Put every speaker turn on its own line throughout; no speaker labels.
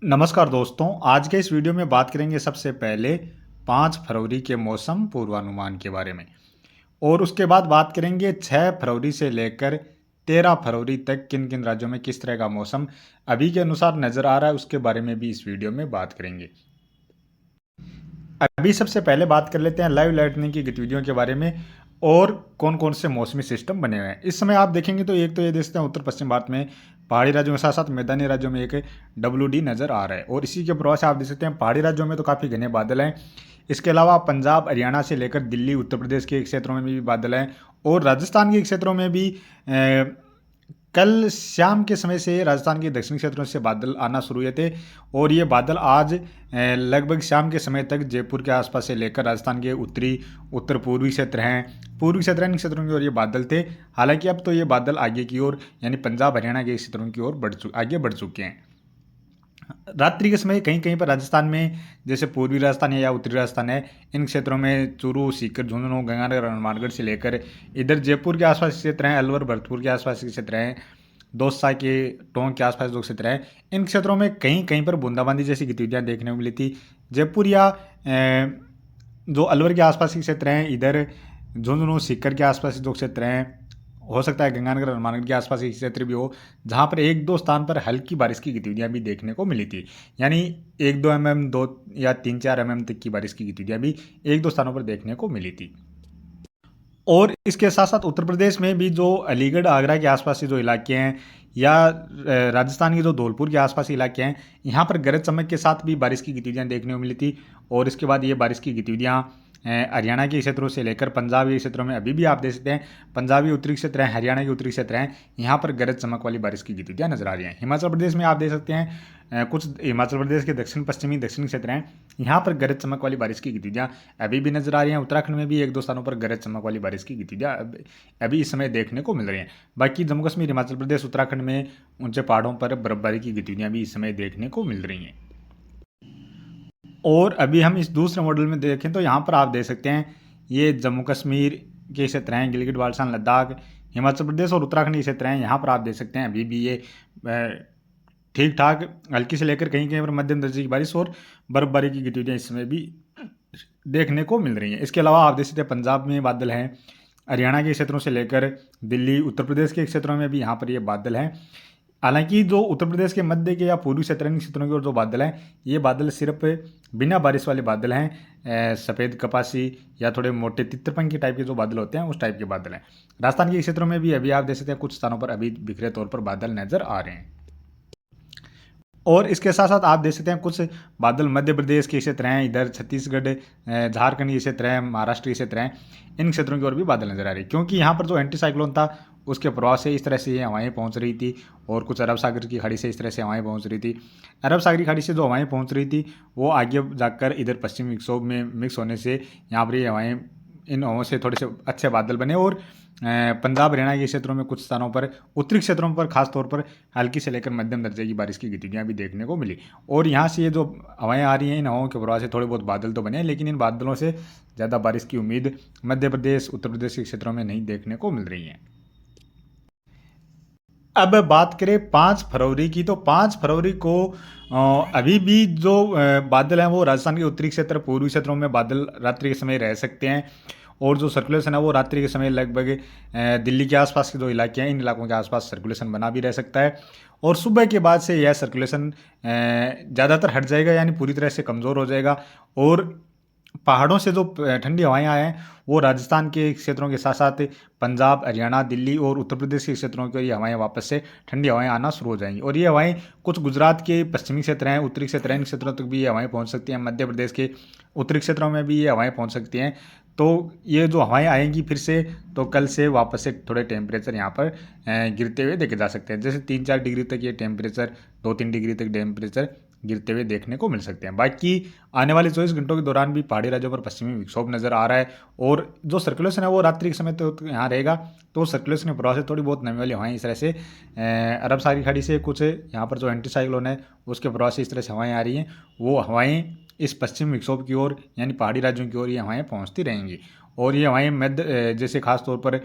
नमस्कार दोस्तों, आज के इस वीडियो में बात करेंगे सबसे पहले 5 फरवरी के मौसम पूर्वानुमान के बारे में और उसके बाद बात करेंगे 6 फरवरी से लेकर 13 फरवरी तक किन किन राज्यों में किस तरह का मौसम अभी के अनुसार नज़र आ रहा है, उसके बारे में भी इस वीडियो में बात करेंगे। अभी सबसे पहले बात कर लेते हैं लाइव लाइटनिंग की गतिविधियों के बारे में और कौन कौन से मौसमी सिस्टम बने हुए हैं। इस समय आप देखेंगे तो एक तो ये देखते हैं उत्तर पश्चिम भारत में पहाड़ी राज्यों के साथ साथ मैदानी राज्यों में एक WD नज़र आ रहा है और इसी के प्रभाव से आप देख सकते हैं पहाड़ी राज्यों में तो काफ़ी घने बादल हैं। इसके अलावा पंजाब हरियाणा से लेकर दिल्ली उत्तर प्रदेश के क्षेत्रों में भी बादल हैं और राजस्थान के क्षेत्रों में भी कल शाम के समय से राजस्थान के दक्षिणी क्षेत्रों से बादल आना शुरू हुए थे और ये बादल आज लगभग शाम के समय तक जयपुर के आसपास से लेकर राजस्थान के उत्तरी उत्तर पूर्वी क्षेत्र हैं पूर्वी क्षेत्र इन क्षेत्रों की ओर ये बादल थे। हालांकि अब तो ये बादल आगे की ओर यानी पंजाब हरियाणा के क्षेत्रों की ओर आगे बढ़ चुके हैं। रात्रि के समय कहीं कहीं पर राजस्थान में जैसे पूर्वी राजस्थान है या उत्तरी राजस्थान है, इन क्षेत्रों में चूरू, सीकर, झुंझुनू, गंगानगर, हनुमानगढ़ से लेकर इधर जयपुर के आसपास क्षेत्र हैं, अलवर, भरतपुर के आसपास के क्षेत्र हैं, दौसा के टोंक के आसपास जो क्षेत्र हैं, इन क्षेत्रों में कहीं कहीं पर बूंदाबांदी जैसी गतिविधियां देखने को मिली थी। जयपुर या जो अलवर के आसपास के क्षेत्र हैं, इधर झुंझुनू, सीकर के आसपास जो क्षेत्र हैं, हो सकता है गंगानगर, हनुमानगढ़ के आसपास के क्षेत्र भी हो, जहाँ पर एक दो स्थान पर हल्की बारिश की गतिविधियां भी देखने को मिली थी। यानी 1-2 mm, 2 या 3-4 mm तक की बारिश की गतिविधियां भी एक दो स्थानों पर देखने को मिली थी। और इसके साथ साथ उत्तर प्रदेश में भी जो अलीगढ़, आगरा के आसपास के जो इलाके हैं या राजस्थान के जो धौलपुर के आसपास के इलाके हैं, यहाँ पर गरज चमक के साथ भी बारिश की गतिविधियाँ देखने को मिली थी। और इसके बाद ये बारिश की गतिविधियाँ हरियाणा के क्षेत्रों से लेकर पंजाब के क्षेत्रों में अभी भी आप देख सकते हैं। पंजाबी उत्तरी क्षेत्र हैं, हरियाणा के उत्तरी क्षेत्र हैं, यहाँ पर गरज चमक वाली बारिश की गतिविधियाँ नजर आ रही हैं। हिमाचल प्रदेश में आप देख सकते हैं कुछ हिमाचल प्रदेश के दक्षिण पश्चिमी दक्षिण क्षेत्र हैं, यहाँ पर गरज चमक वाली बारिश की गतिविधियाँ अभी भी नजर आ रही हैं। उत्तराखंड में भी एक दो स्थानों पर गरज चमक वाली बारिश की गतिविधियाँ अभी इस समय देखने को मिल रही हैं। बाकी जम्मू कश्मीर, हिमाचल प्रदेश, उत्तराखंड में ऊंचे पहाड़ों पर बर्फबारी की गतिविधियाँ भी इस समय देखने को मिल रही हैं। और अभी हम इस दूसरे मॉडल में देखें तो यहाँ पर आप देख सकते हैं ये जम्मू कश्मीर के क्षेत्र हैं, गिलगित बाल्टिस्तान, लद्दाख, हिमाचल प्रदेश और उत्तराखंड के क्षेत्र हैं। यहाँ पर आप देख सकते हैं अभी भी ये ठीक ठाक हल्की से लेकर कहीं कहीं पर मध्यम दर्जे की बारिश और बर्फबारी की गतिविधियाँ इस समय भी देखने को मिल रही हैं। इसके अलावा आप देख सकते हैं पंजाब में बादल हैं, हरियाणा के क्षेत्रों से लेकर दिल्ली, उत्तर प्रदेश के क्षेत्रों में भी यहाँ पर ये बादल हैं। हालांकि जो उत्तर प्रदेश के मध्य के या पूर्वी क्षेत्रों की ओर जो बादल हैं, ये बादल सिर्फ बिना बारिश वाले बादल हैं, सफ़ेद कपासी या थोड़े मोटे तितरपंखी टाइप के जो बादल होते हैं उस टाइप के बादल हैं। राजस्थान के क्षेत्रों में भी अभी आप देख सकते हैं कुछ स्थानों पर अभी बिखरे तौर पर बादल नजर आ रहे हैं। और इसके साथ साथ आप देख सकते हैं कुछ बादल मध्य प्रदेश के क्षेत्र हैं, इधर छत्तीसगढ़, झारखंड के क्षेत्र हैं, महाराष्ट्र के क्षेत्र हैं, इन क्षेत्रों की ओर भी बादल नजर आ रही है। क्योंकि यहाँ पर जो एंटी साइक्लोन था उसके प्रभाव से इस तरह से ये हवाएं पहुंच रही थी और कुछ अरब सागर की खाड़ी से इस तरह से हवाएं पहुंच रही थी। अरब सागरी खाड़ी से जो हवाएं पहुंच रही थी वो आगे जाकर इधर पश्चिमी विक्षोभ में मिक्स होने से यहाँ पर ये हवाएं, इन हवाओं से थोड़े से अच्छे बादल बने और पंजाब हरियाणा के क्षेत्रों में कुछ स्थानों पर, उत्तरी क्षेत्रों पर खास तौर पर हल्की से लेकर मध्यम दर्जे की बारिश की गतिविधियां भी देखने को मिली। और यहाँ से ये जो हवाएं आ रही हैं, इन हवाओं के प्रभाव से थोड़े बहुत बादल तो बने हैं, लेकिन इन बादलों से ज़्यादा बारिश की उम्मीद मध्य प्रदेश, उत्तर प्रदेश के क्षेत्रों में नहीं देखने को मिल रही है। अब बात करें 5 फरवरी की, तो 5 फरवरी को अभी भी जो बादल हैं वो राजस्थान के उत्तरी क्षेत्र, पूर्वी क्षेत्रों में बादल रात्रि के समय रह सकते हैं और जो सर्कुलेशन है वो रात्रि के समय लगभग दिल्ली के आसपास के जो इलाके हैं इन इलाकों के आसपास सर्कुलेशन बना भी रह सकता है। और सुबह के बाद से यह सर्कुलेशन ज़्यादातर हट जाएगा, यानी पूरी तरह से कमज़ोर हो जाएगा और पहाड़ों से जो ठंडी हवाएं आए हैं वो राजस्थान के क्षेत्रों के साथ साथ पंजाब, हरियाणा, दिल्ली और उत्तर प्रदेश के क्षेत्रों के ये हवाएं वापस से ठंडी हवाएं आना शुरू हो जाएंगी। और ये हवाएं कुछ गुजरात के पश्चिमी क्षेत्र हैं, उत्तरी क्षेत्र हैं, इन क्षेत्रों तक भी ये हवाएं पहुंच सकती हैं। मध्य प्रदेश के उत्तरी क्षेत्रों में भी ये हवाएं पहुंच सकती हैं। तो ये जो हवाएं आएंगी फिर से, तो कल से वापस से थोड़े टेम्परेचर यहाँ पर गिरते हुए देखे जा सकते हैं। जैसे 3-4 डिग्री तक ये टेम्परेचर, 2-3 डिग्री तक टेम्परेचर गिरते हुए देखने को मिल सकते हैं। बाकी आने वाले 24 घंटों के दौरान भी पहाड़ी राज्यों पर पश्चिमी विक्षोभ नजर आ रहा है और जो सर्कुलेशन है वो रात्रि के समय तो यहाँ रहेगा। तो सर्कुलेशन के प्रभाव से थोड़ी बहुत नमी वाली हवाएं इस तरह से अरब सागरी खाड़ी से कुछ यहाँ पर जो एंटी साइक्लोन है उसके प्रभाव से इस तरह से हवाएं आ रही हैं, वो हवाएं इस पश्चिम विक्षोभ की ओर यानी पहाड़ी राज्यों की ओर ये हवाएं पहुँचती रहेंगी। और ये हवाएं मध्य जैसे खास तौर पर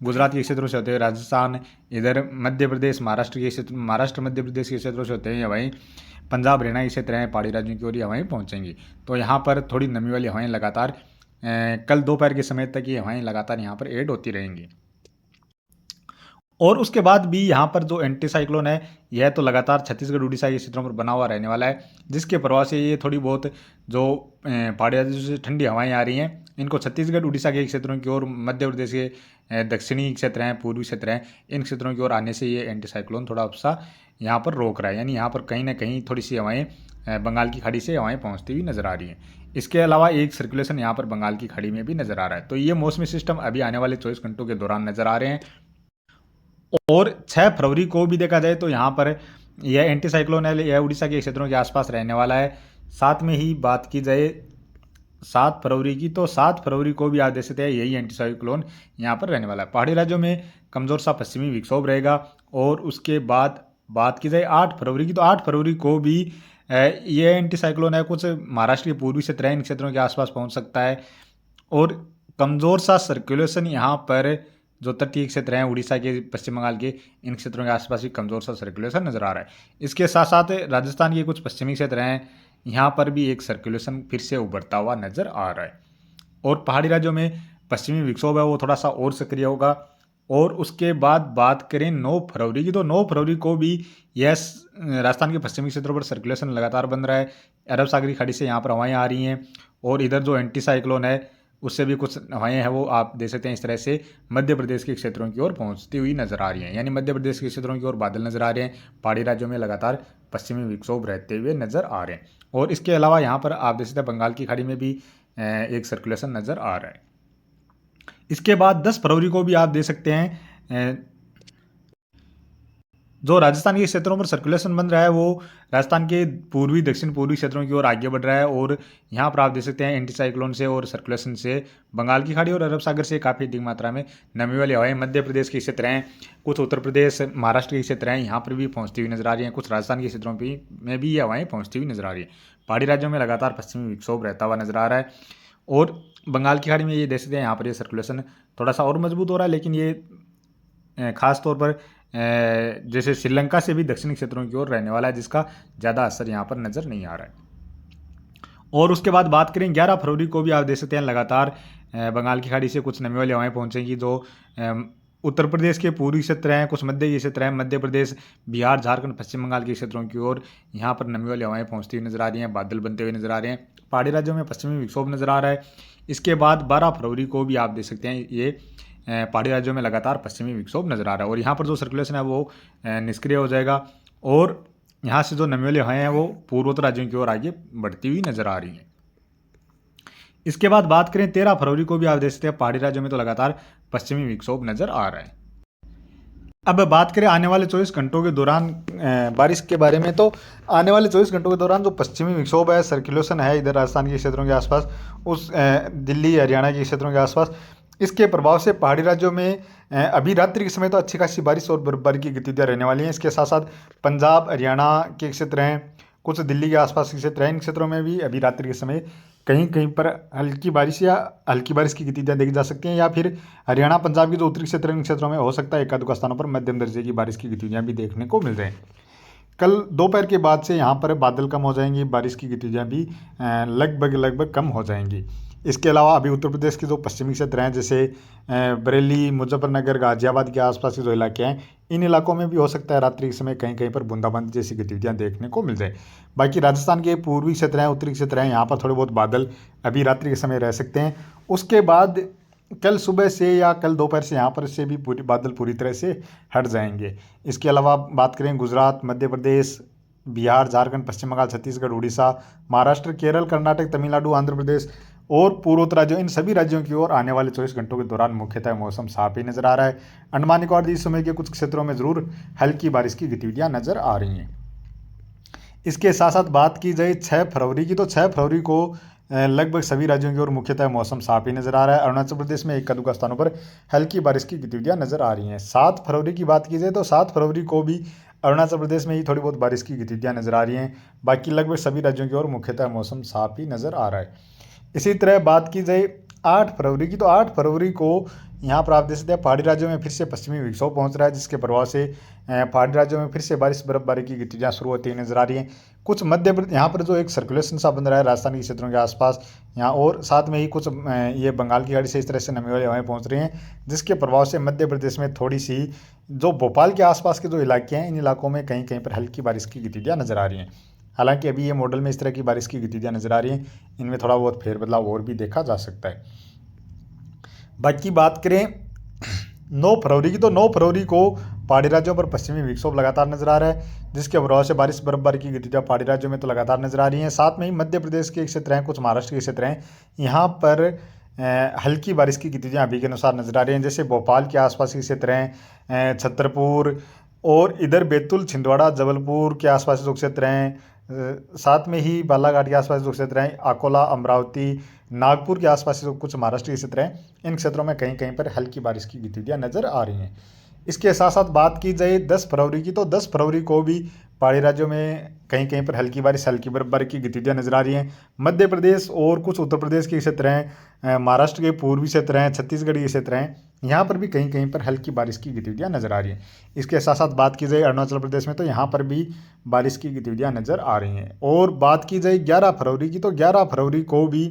गुजरात के क्षेत्रों से होते हुए राजस्थान, इधर मध्य प्रदेश, महाराष्ट्र के क्षेत्र, महाराष्ट्र मध्य प्रदेश के क्षेत्रों से होते हैं ये हवाएं पंजाब हरियाणा इसी तरह पहाड़ी राज्यों की ओर ये हवाएं पहुंचेंगी। तो यहाँ पर थोड़ी नमी वाली हवाएं लगातार कल दोपहर के समय तक ये हवाएं लगातार यहाँ पर ऐड होती रहेंगी। और उसके बाद भी यहाँ पर जो एंटी साइक्लोन है यह तो लगातार छत्तीसगढ़ उड़ीसा के क्षेत्रों पर बना हुआ रहने वाला है, जिसके प्रभाव से ये थोड़ी बहुत जो पहाड़ी राज्यों से ठंडी हवाएं आ रही हैं इनको छत्तीसगढ़ उड़ीसा के क्षेत्रों की ओर, मध्य प्रदेश के दक्षिणी क्षेत्र हैं, पूर्वी क्षेत्र हैं, इन क्षेत्रों की ओर आने से ये एंटी साइक्लोन थोड़ा सा यहाँ पर रोक रहा है। यानी यहाँ पर कहीं ना कहीं थोड़ी सी हवाएं बंगाल की खाड़ी से हवाएं पहुँचती हुई नजर आ रही हैं। इसके अलावा एक सर्कुलेशन यहाँ पर बंगाल की खाड़ी में भी नजर आ रहा है। तो ये मौसमी सिस्टम अभी आने वाले 24 घंटों के दौरान नजर आ रहे हैं। और 6 फरवरी को भी देखा जाए तो यहाँ पर यह एंटी साइक्लोन है, यह उड़ीसा के क्षेत्रों के आसपास रहने वाला है। साथ में ही बात की जाए 7 फरवरी की, तो 7 फरवरी को भी आप देख सकते हैं यही एंटी साइक्लोन यहाँ पर रहने वाला है। पहाड़ी राज्यों में कमज़ोर सा पश्चिमी विक्षोभ रहेगा। और उसके बाद बात की जाए 8 फरवरी की, तो 8 फरवरी को भी ये एंटी साइक्लोन है कुछ महाराष्ट्र के पूर्वी क्षेत्र इन क्षेत्रों के आसपास पहुँच सकता है। और कमज़ोर सा सर्कुलेशन यहाँ पर जो तटीय क्षेत्र हैं उड़ीसा के, पश्चिम बंगाल के, इन क्षेत्रों के आसपास भी कमज़ोर सा सर्कुलेशन नज़र आ रहा है। इसके साथ साथ राजस्थान के कुछ पश्चिमी क्षेत्र हैं, यहाँ पर भी एक सर्कुलेशन फिर से उभरता हुआ नज़र आ रहा है। और पहाड़ी राज्यों में पश्चिमी विक्षोभ है वो थोड़ा सा और सक्रिय होगा। और उसके बाद बात करें 9 फरवरी की, तो 9 फरवरी को भी यह राजस्थान के पश्चिमी क्षेत्रों पर सर्कुलेशन लगातार बन रहा है। अरब सागरी खाड़ी से यहाँ पर हवाएं आ रही हैं और इधर जो एंटी साइक्लोन है उससे भी कुछ हवाएं हैं वो आप देख सकते हैं इस तरह से मध्य प्रदेश के क्षेत्रों की ओर पहुंचती हुई नजर आ रही हैं। यानी मध्य प्रदेश के क्षेत्रों की ओर बादल नजर आ रहे हैं, पहाड़ी राज्यों में लगातार पश्चिमी विक्षोभ रहते हुए नजर आ रहे हैं। और इसके अलावा यहाँ पर आप देख सकते हैं बंगाल की खाड़ी में भी एक सर्कुलेशन नजर आ रहा है। इसके बाद 10 फरवरी को भी आप देख सकते हैं जो राजस्थान के क्षेत्रों पर सर्कुलेशन बन रहा है वो राजस्थान के पूर्वी दक्षिण पूर्वी क्षेत्रों की ओर आगे बढ़ रहा है। और यहाँ पर आप देख सकते हैं एंटी साइक्लोन से और सर्कुलेशन से बंगाल की खाड़ी और अरब सागर से काफ़ी अधिक मात्रा में नमी वाली हवाएं मध्य प्रदेश के क्षेत्र हैं, कुछ उत्तर प्रदेश महाराष्ट्र के क्षेत्र हैं, यहाँ पर भी पहुँचती हुई नजर आ रही हैं। कुछ राजस्थान के क्षेत्रों में भी ये हवाएं पहुँचती हुई नजर आ रही है। पहाड़ी राज्यों में लगातार पश्चिमी विक्षोभ रहता हुआ नजर आ रहा है। और बंगाल की खाड़ी में ये देख सकते हैं यहाँ पर ये सर्कुलेशन थोड़ा सा और मजबूत हो रहा है, लेकिन ये खास तौर पर जैसे श्रीलंका से भी दक्षिणी क्षेत्रों की ओर रहने वाला है, जिसका ज़्यादा असर यहाँ पर नज़र नहीं आ रहा है। और उसके बाद बात करें 11 फरवरी को भी आप देख सकते हैं लगातार बंगाल की खाड़ी से कुछ नमी वाली हवाएं पहुँचेंगी जो उत्तर प्रदेश के पूर्वी क्षेत्र हैं, कुछ मध्य के क्षेत्र हैं, मध्य प्रदेश, बिहार, झारखंड, पश्चिम बंगाल के क्षेत्रों की ओर यहाँ पर नमी वाली हवाएं पहुँचती हुई नजर आ रही हैं, बादल बनते हुए नजर आ रहे हैं। पहाड़ी राज्यों में पश्चिमी विक्षोभ नजर आ रहा है। इसके बाद 12 फरवरी को भी आप देख सकते हैं ये पहाड़ी राज्यों में लगातार पश्चिमी विक्षोभ नजर आ रहा है। और यहाँ पर जो सर्कुलेशन है वो निष्क्रिय हो जाएगा और यहाँ से जो नमी वाली हवाएं हैं वो पूर्वोत्तर राज्यों की ओर आगे बढ़ती हुई नजर आ रही हैं। इसके बाद बात करें 13 फरवरी को भी आप देख सकते हैं पहाड़ी राज्यों में तो लगातार पश्चिमी विक्षोभ नजर आ रहा है। अब बात करें आने वाले 24 घंटों के दौरान बारिश के बारे में, तो आने वाले 24 घंटों के दौरान जो पश्चिमी विक्षोभ है, सर्कुलेशन है इधर राजस्थान के क्षेत्रों के आसपास, उस दिल्ली हरियाणा के क्षेत्रों के आसपास, इसके प्रभाव से पहाड़ी राज्यों में अभी रात्रि के समय तो अच्छी खासी बारिश और बर्फबारी की गतिविधियाँ रहने वाली हैं। इसके साथ साथ पंजाब हरियाणा के क्षेत्र हैं, कुछ दिल्ली के आसपास के क्षेत्र हैं, इन क्षेत्रों में भी अभी रात्रि के समय कहीं कहीं पर हल्की बारिश या हल्की बारिश की गतिविधियाँ देखी जा सकती हैं। या फिर हरियाणा पंजाब के जो उत्तरी क्षेत्र इन क्षेत्रों में हो सकता है एकाध स्थानों पर मध्यम दर्जे की बारिश की गतिविधियाँ भी देखने को मिल जाएँ। कल दोपहर के बाद से यहाँ पर बादल कम हो जाएंगी, बारिश की गतिविधियाँ भी लगभग कम हो जाएंगी। इसके अलावा अभी उत्तर प्रदेश के जो पश्चिमी क्षेत्र हैं जैसे बरेली, मुजफ्फरनगर, गाजियाबाद के आसपास के जो इलाके हैं, इन इलाकों में भी हो सकता है रात्रि के समय कहीं कहीं पर बूंदाबांदी जैसी गतिविधियां देखने को मिल जाए। बाकी राजस्थान के पूर्वी क्षेत्र हैं, उत्तरी क्षेत्र हैं, यहाँ पर थोड़े बहुत बादल अभी रात्रि के समय रह सकते हैं। उसके बाद कल सुबह से या कल दोपहर से यहाँ पर से भी बादल पूरी तरह से हट जाएंगे। इसके अलावा बात करें गुजरात, मध्य प्रदेश, बिहार, झारखंड, पश्चिम बंगाल, छत्तीसगढ़, उड़ीसा, महाराष्ट्र, केरल, कर्नाटक, तमिलनाडु, आंध्र प्रदेश और पूर्वोत्तर राज्यों, इन सभी राज्यों की ओर आने वाले 24 घंटों के दौरान मुख्यतः मौसम साफ ही नजर आ रहा है। अंडमान निकोबार द्वीप समूह के कुछ क्षेत्रों में जरूर हल्की बारिश की गतिविधियां नजर आ रही हैं। इसके साथ साथ बात की जाए 6 फरवरी की, तो 6 फरवरी को लगभग सभी राज्यों की ओर मुख्यतः मौसम साफ ही नजर आ रहा है। अरुणाचल प्रदेश में एक दो स्थानों पर हल्की बारिश की गतिविधियां नजर आ रही हैं। 7 फरवरी की बात की जाए तो 7 फरवरी को भी अरुणाचल प्रदेश में ही थोड़ी बहुत बारिश की गतिविधियां नजर आ रही हैं। बाकी लगभग सभी राज्यों की ओर मुख्यतः मौसम साफ ही नजर आ रहा है। इसी तरह बात की जाए 8 फरवरी की, तो 8 फरवरी को यहाँ पर आप देख सकते हैं पहाड़ी राज्यों में फिर से पश्चिमी विक्षोभ पहुँच रहा है, जिसके प्रभाव से पहाड़ी राज्यों में फिर से बारिश बर्फबारी की गतिविधियाँ शुरू होती हुई नजर आ रही हैं। कुछ मध्य प्रदेश यहाँ पर जो एक सर्कुलेशन सा बन रहा है राजस्थान के क्षेत्रों के आसपास यहाँ, और साथ में ही कुछ ये बंगाल की खाड़ी से इस तरह से नमी वाली हवाएं पहुँच रही हैं, जिसके प्रभाव से मध्य प्रदेश में थोड़ी सी जो भोपाल के आसपास के जो इलाके हैं, इन इलाकों में कहीं कहीं पर हल्की बारिश की गतिविधियाँ नजर आ रही हैं। हालांकि अभी ये मॉडल में इस तरह की बारिश की गतिविधियाँ नजर आ रही हैं, इनमें थोड़ा बहुत फेरबदलाव और भी देखा जा सकता है। बाकी बात करें 9 फरवरी की, तो 9 फरवरी को पहाड़ी राज्यों पर पश्चिमी विक्षोभ लगातार नजर आ रहा है, जिसके प्रभाव से बारिश बर्फबारी की गतिविधियाँ पहाड़ी राज्यों में तो लगातार नजर आ रही हैं। साथ में ही मध्य प्रदेश के क्षेत्र हैं, कुछ महाराष्ट्र के क्षेत्र हैं, यहाँ पर हल्की बारिश की गतिविधियाँ अभी के अनुसार नजर आ रही हैं। जैसे भोपाल के आसपास के क्षेत्र हैं, छतरपुर और इधर बैतूल, छिंदवाड़ा, जबलपुर के आसपास जो क्षेत्र हैं, साथ में ही बालाघाट के आसपास जो क्षेत्र हैं, अकोला, अमरावती, नागपुर के आसपास जो कुछ महाराष्ट्र के क्षेत्र हैं, इन क्षेत्रों में कहीं कहीं पर हल्की बारिश की गतिविधियाँ नजर आ रही हैं। इसके साथ साथ बात की जाए 10 फरवरी की, तो 10 फरवरी को भी पहाड़ी राज्यों में कहीं कहीं पर हल्की बारिश, हल्की बर्फबारी की गतिविधियाँ नजर आ रही हैं। मध्य प्रदेश और कुछ उत्तर प्रदेश के क्षेत्र हैं, महाराष्ट्र के पूर्वी क्षेत्र हैं, छत्तीसगढ़ के क्षेत्र हैं, यहाँ पर भी कहीं कहीं पर हल्की बारिश की गतिविधियाँ नजर आ रही हैं। इसके साथ साथ बात की जाए अरुणाचल प्रदेश में, तो यहाँ पर भी बारिश की गतिविधियाँ नजर आ रही हैं। और बात की जाए 11 फरवरी की, तो 11 फरवरी को भी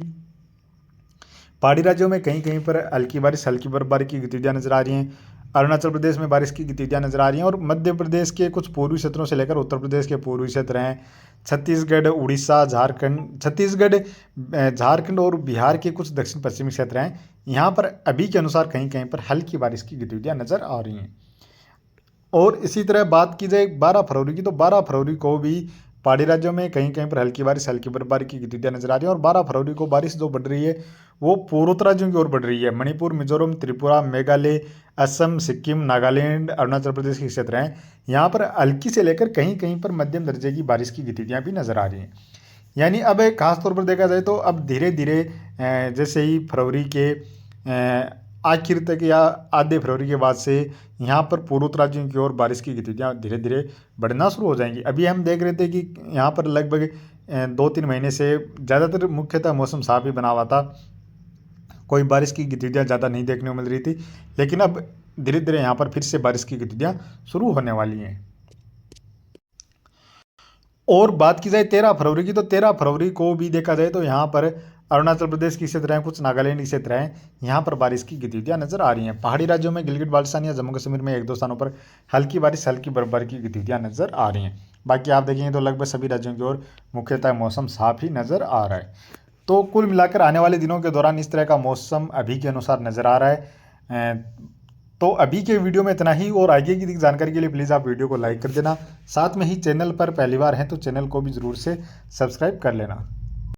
पहाड़ी राज्यों में कहीं कहीं पर हल्की बारिश, हल्की बर्फबारी की गतिविधियाँ नजर आ रही हैं। अरुणाचल प्रदेश में बारिश की गतिविधियाँ नजर आ रही हैं, और मध्य प्रदेश के कुछ पूर्वी क्षेत्रों से लेकर उत्तर प्रदेश के पूर्वी क्षेत्र हैं, छत्तीसगढ़, उड़ीसा, झारखंड और बिहार के कुछ दक्षिण पश्चिमी क्षेत्र हैं, यहाँ पर अभी के अनुसार कहीं कहीं पर हल्की बारिश की गतिविधियाँ नजर आ रही हैं। और इसी तरह बात की जाए 12 फरवरी की, तो 12 फरवरी को भी पहाड़ी राज्यों में कहीं कहीं पर हल्की बारिश, हल्की बर्फबारी की गतिविधियाँ नजर आ रही है। और 12 फरवरी को बारिश जो बढ़ रही है वो पूर्वोत्तर राज्यों की ओर बढ़ रही है। मणिपुर, मिजोरम, त्रिपुरा, मेघालय, असम, सिक्किम, नागालैंड, अरुणाचल प्रदेश के क्षेत्र हैं, यहाँ पर हल्की से लेकर कहीं कहीं पर मध्यम दर्जे की बारिश की गतिविधियाँ भी नजर आ रही हैं। यानी अब एक खास तौर पर देखा जाए तो अब धीरे धीरे जैसे ही फरवरी के आखिर तक या आधे फरवरी के बाद से यहाँ पर पूर्वोत्तर राज्यों की ओर बारिश की गतिविधियाँ धीरे धीरे बढ़ना शुरू हो जाएंगी। अभी हम देख रहे थे कि यहाँ पर लगभग 2-3 महीने से ज़्यादातर मुख्यतः मौसम साफ ही बना हुआ था, कोई बारिश की गतिविधियाँ ज़्यादा नहीं देखने को मिल रही थी, लेकिन अब धीरे धीरे यहाँ पर फिर से बारिश की गतिविधियाँ शुरू होने वाली हैं। और बात की जाए 13 फरवरी की, तो 13 फरवरी को भी देखा जाए तो यहाँ पर अरुणाचल प्रदेश के क्षेत्र हैं, कुछ नागालैंड के क्षेत्र हैं, यहाँ पर बारिश की गतिविधियाँ नजर आ रही हैं। पहाड़ी राज्यों में गिलगित बाल्टिस्तान या जम्मू कश्मीर में 1-2 स्थानों पर हल्की बारिश, हल्की बर्फबारी की गतिविधियाँ नजर आ रही हैं। बाकी आप देखेंगे तो लगभग सभी राज्यों की ओर मुख्यतः मौसम साफ ही नजर आ रहा है। तो कुल मिलाकर आने वाले दिनों के दौरान इस तरह का मौसम अभी के अनुसार नजर आ रहा है। तो अभी के वीडियो में इतना ही, और आगे की जानकारी के लिए प्लीज़ आप वीडियो को लाइक कर देना, साथ में ही चैनल पर पहली बार हैं तो चैनल को भी ज़रूर से सब्सक्राइब कर लेना।